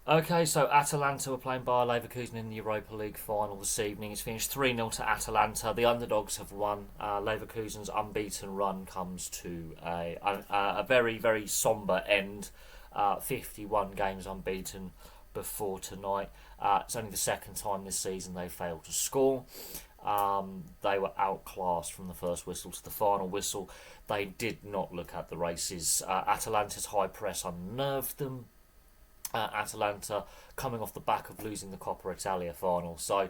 Okay, so Atalanta were playing Bayer Leverkusen in the Europa League final this evening. It's finished 3-0 to Atalanta. The underdogs have won. Leverkusen's unbeaten run comes to a very, very sombre end. 51 games unbeaten before tonight. It's only the second time this season they failed to score. They were outclassed from the first whistle to the final whistle. They did not look at the races. Atalanta's high press unnerved them. Atalanta coming off the back of losing the Coppa Italia final. So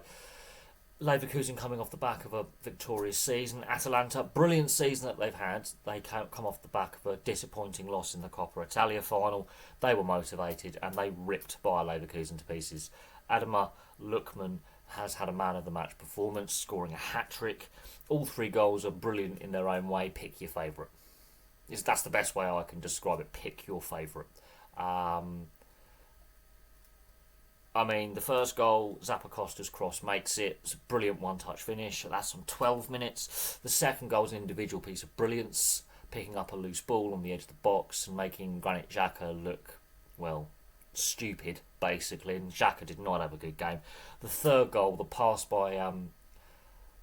Leverkusen coming off the back of a victorious season. Atalanta, brilliant season that they've had. They come off the back of a disappointing loss in the Coppa Italia final. They were motivated and they ripped Bayer Leverkusen to pieces. Adama Lookman has had a man of the match performance, scoring a hat-trick. All three goals are brilliant in their own way. Pick your favourite. That's the best way I can describe it. Pick your favourite. I mean, the first goal, Zappacosta's cross makes it. It's a brilliant one-touch finish. That's on 12 minutes. The second goal is an individual piece of brilliance, picking up a loose ball on the edge of the box and making Granit Xhaka look, well, stupid, basically. And Xhaka did not have a good game. The third goal, the pass by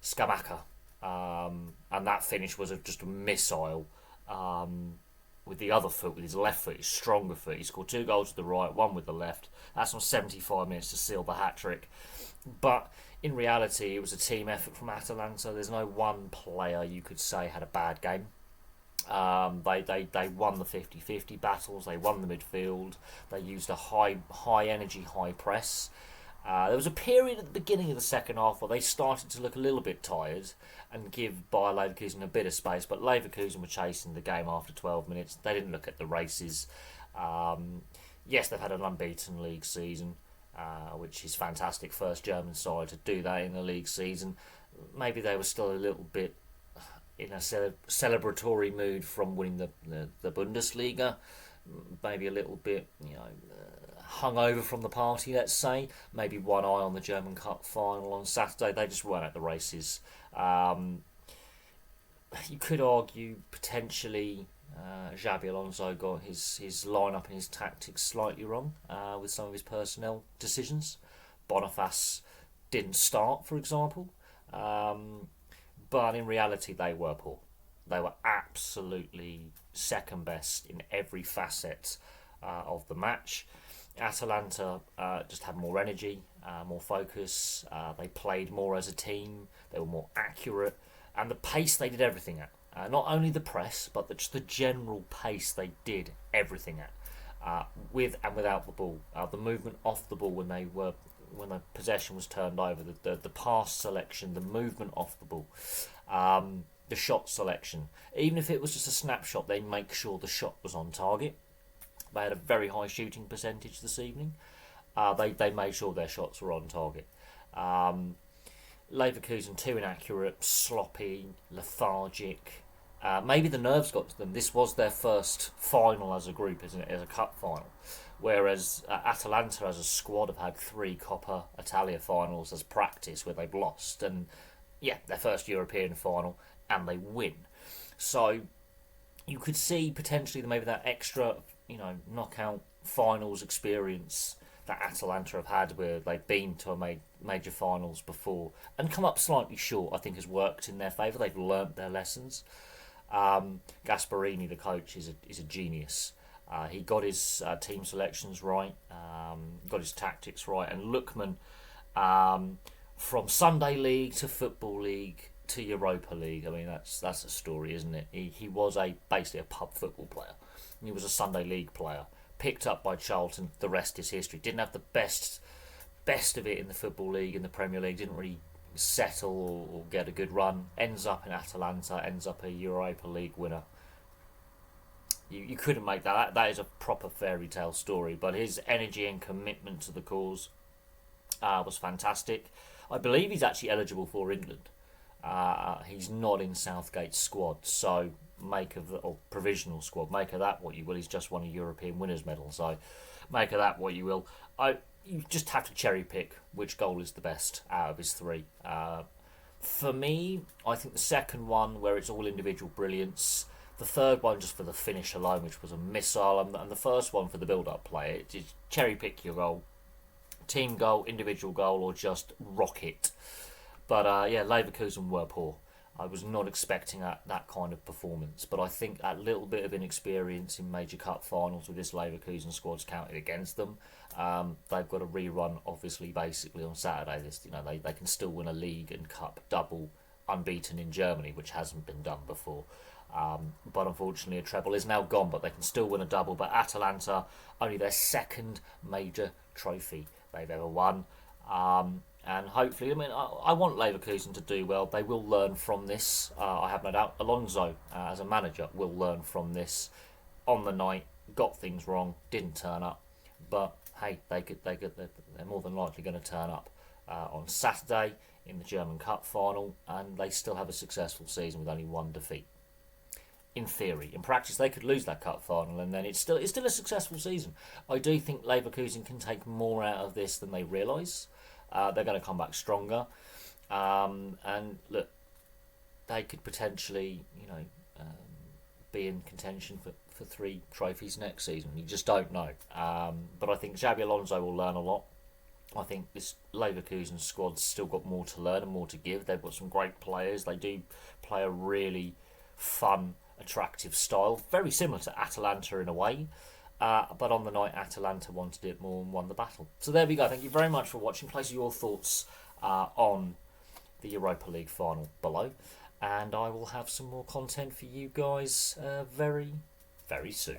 Scamacca, and that finish was just a missile. With the other foot, with his left foot, his stronger foot. He scored two goals with the right, one with the left. That's on 75 minutes to seal the hat-trick. But in reality, it was a team effort from Atalanta. There's no one player you could say had a bad game. They won the 50-50 battles. They won the midfield. They used a high energy, high press. There was a period at the beginning of the second half where they started to look a little bit tired and give Bayer Leverkusen a bit of space, but Leverkusen were chasing the game after 12 minutes. They didn't look at the races. Yes, they've had an unbeaten league season, which is fantastic. First German side to do that in a league season. Maybe they were still a little bit in a celebratory mood from winning the Bundesliga. Maybe a little bit, hungover from the party, let's say. Maybe one eye on the German Cup final on Saturday. They just weren't at the races. You could argue potentially Xabi Alonso got his lineup and his tactics slightly wrong with some of his personnel decisions. Boniface didn't start, for example. But in reality, they were poor. They were absolutely second best in every facet of the match. Atalanta just had more energy, more focus. They played more as a team. They were more accurate, and the pace they did everything at. Not only the press, but just the general pace they did everything at, with and without the ball. The movement off the ball when the possession was turned over, the pass selection, the movement off the ball. The shot selection. Even if it was just a snapshot, they make sure the shot was on target. They had a very high shooting percentage this evening. They made sure their shots were on target. Leverkusen too inaccurate, sloppy, lethargic. Maybe the nerves got to them. This was their first final as a group, isn't it? As a cup final. Whereas Atalanta as a squad have had 3 Coppa Italia finals as practice where they've lost. And yeah, their first European final and they win. So you could see potentially maybe that extra, knockout finals experience that Atalanta have had where they've been to a major finals before and come up slightly short, I think has worked in their favour. They've learnt their lessons. Gasparini, the coach, is a genius. He got his team selections right, got his tactics right, and Lookman, from Sunday League to Football League to Europa League, I mean that's a story, isn't it? He was basically a pub football player. He was a Sunday League player, picked up by Charlton. The rest is history. Didn't have the best of it in the Football League, in the Premier League. Didn't really settle or get a good run. Ends up in Atalanta. Ends up a Europa League winner. You couldn't make that. That is a proper fairy tale story. But his energy and commitment to the cause was fantastic. I believe he's actually eligible for England. He's not in Southgate's squad, so provisional squad. Make of that what you will. He's just won a European winners medal, so make of that what you will. You just have to cherry pick which goal is the best out of his 3. For me, I think the second one, where it's all individual brilliance, The third one just for the finish alone, which was a missile, and the first one for the build-up play. It just cherry pick your goal, team goal, individual goal, or just rocket. But yeah, Leverkusen were poor. I was not expecting that kind of performance, but I think that little bit of inexperience in major cup finals with this Leverkusen squad's counted against them. They've got a rerun, obviously, basically on Saturday. They can still win a league and cup double unbeaten in Germany, which hasn't been done before. But unfortunately, a treble is now gone, but they can still win a double. But Atalanta, only their second major trophy they've ever won. And hopefully, I want Leverkusen to do well. They will learn from this. I have no doubt. Alonso, as a manager, will learn from this. On the night, got things wrong, didn't turn up. But hey, they're more than likely going to turn up on Saturday in the German Cup final, and they still have a successful season with only one defeat. In theory, in practice, they could lose that cup final, and then it's still a successful season. I do think Leverkusen can take more out of this than they realise. They're going to come back stronger, and look, they could potentially, be in contention for 3 trophies next season. You just don't know. But I think Xabi Alonso will learn a lot. I think this Leverkusen squad's still got more to learn and more to give. They've got some great players. They do play a really fun, attractive style, very similar to Atalanta in a way. But on the night, Atalanta wanted it more and won the battle. So there we go. Thank you very much for watching. Place your thoughts on the Europa League final below. And I will have some more content for you guys very, very soon.